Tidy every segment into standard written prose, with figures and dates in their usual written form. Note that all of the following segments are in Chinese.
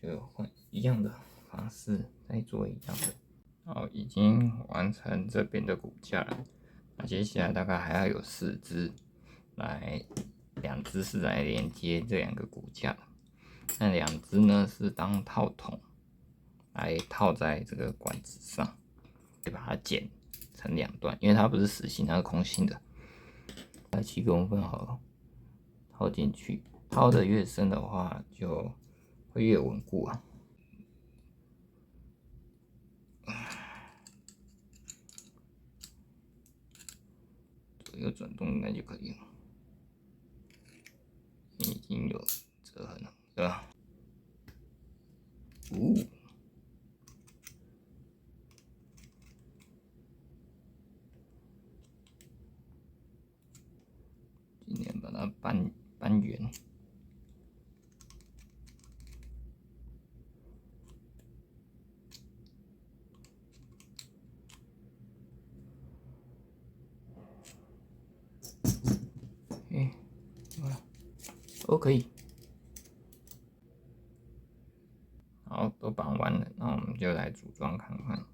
就换一样的方式再做一样的。好，已经完成这边的骨架了。那接下来大概还要有4只，2只是来连接这2个骨架，那2只呢是当套筒来套在这个管子上，就把它剪成2段，因为它不是实心，它是空心的。7公分好了，套进去，套的越深的话就会越稳固啊。左右转动应该就可以了，已经有折痕了，对吧？今天把它搬圆。都可以。好，都绑完了，那我们就来组装看看。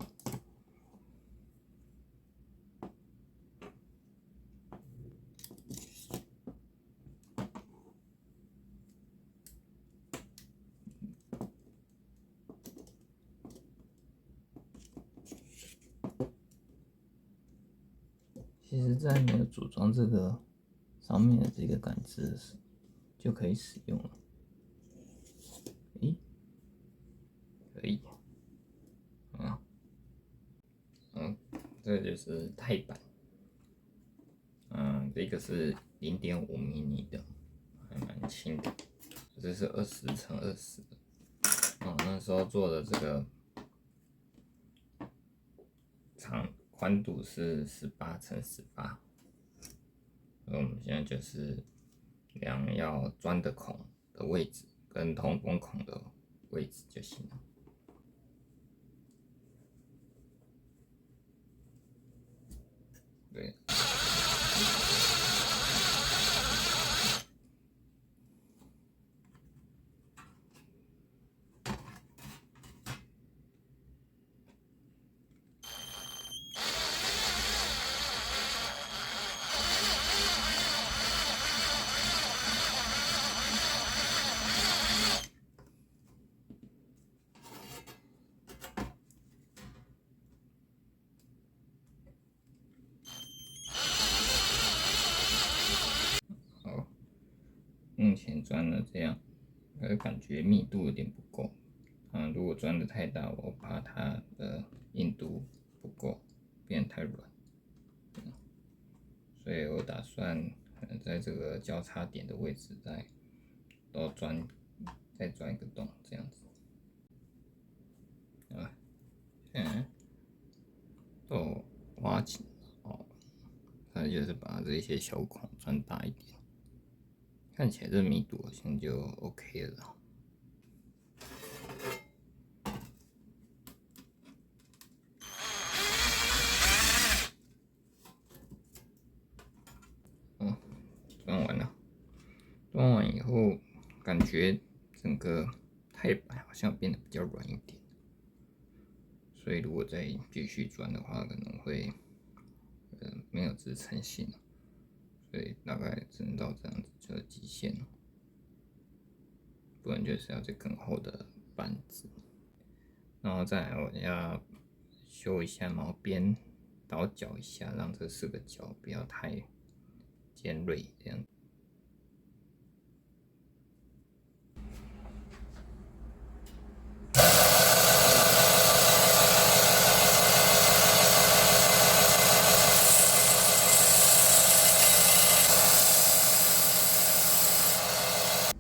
其实，在没有组装这个上面的这个杆子就可以使用了。可以。这个就是钛板。这个是0.5迷你的，还蛮轻的。这是20×20的。那时候做的这个宽度是18×18。我们现在就是量要钻的孔的位置跟通风孔的位置就行了。对。目前钻了这样，感觉密度有点不够。如果钻的太大，我怕它的硬度不够，变太软。所以我打算在这个交叉点的位置再钻一个洞，这样子。都挖紧再就是把这些小孔钻大一点。看起来这密度好像就 OK 了。钻完了。钻完以后，感觉整个钛板好像变得比较软一点，所以如果再继续钻的话，可能会没有支撑性，所以大概只能到这样子就是极限了，不然就是要再更厚的板子。然后再来我要修一下毛边，倒角一下，让这4个角不要太尖锐，这样。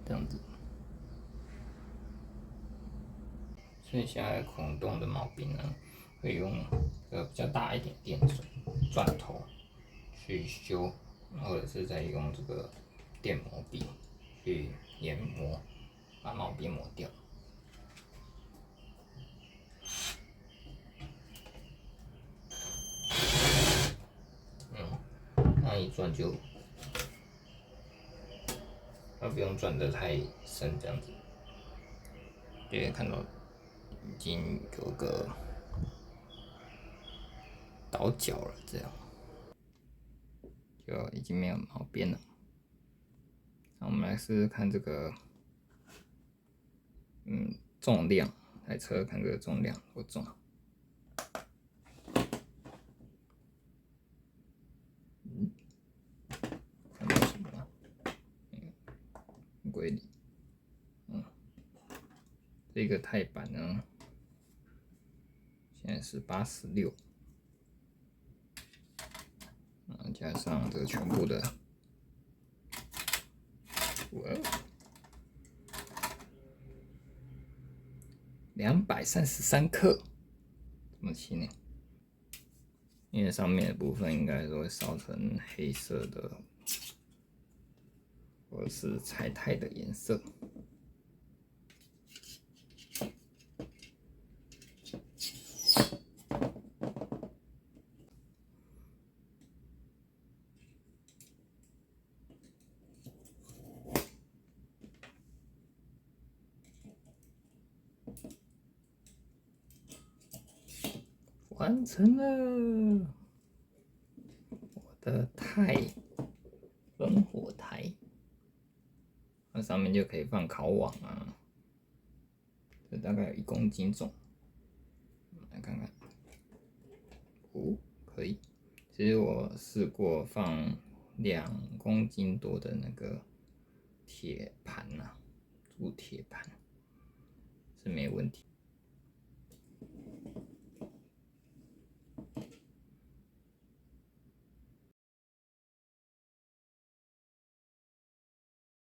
这样子。剩下来孔洞的毛边呢，会用比较大一点电钻头去修，或者是再用这个电磨笔去研磨，把毛边磨掉。那一钻就，不用钻得太深，这样子。就可以看到已经有个倒角了，这样就已经没有毛边了。那我们来试试看这个，重量，来测看这个重量多重。看到什么吗？归理，这个钛板呢，现在是86，加上这个全部的233克，这么轻呢？因为上面的部分应该都会烧成黑色的，或者是彩钛的颜色。完成了，我的钛烽火台，那上面就可以放烤网啊，这大概有1公斤重，来看看，可以。其实我试过放2公斤多的那个铁盘啊，铸铁盘是没问题。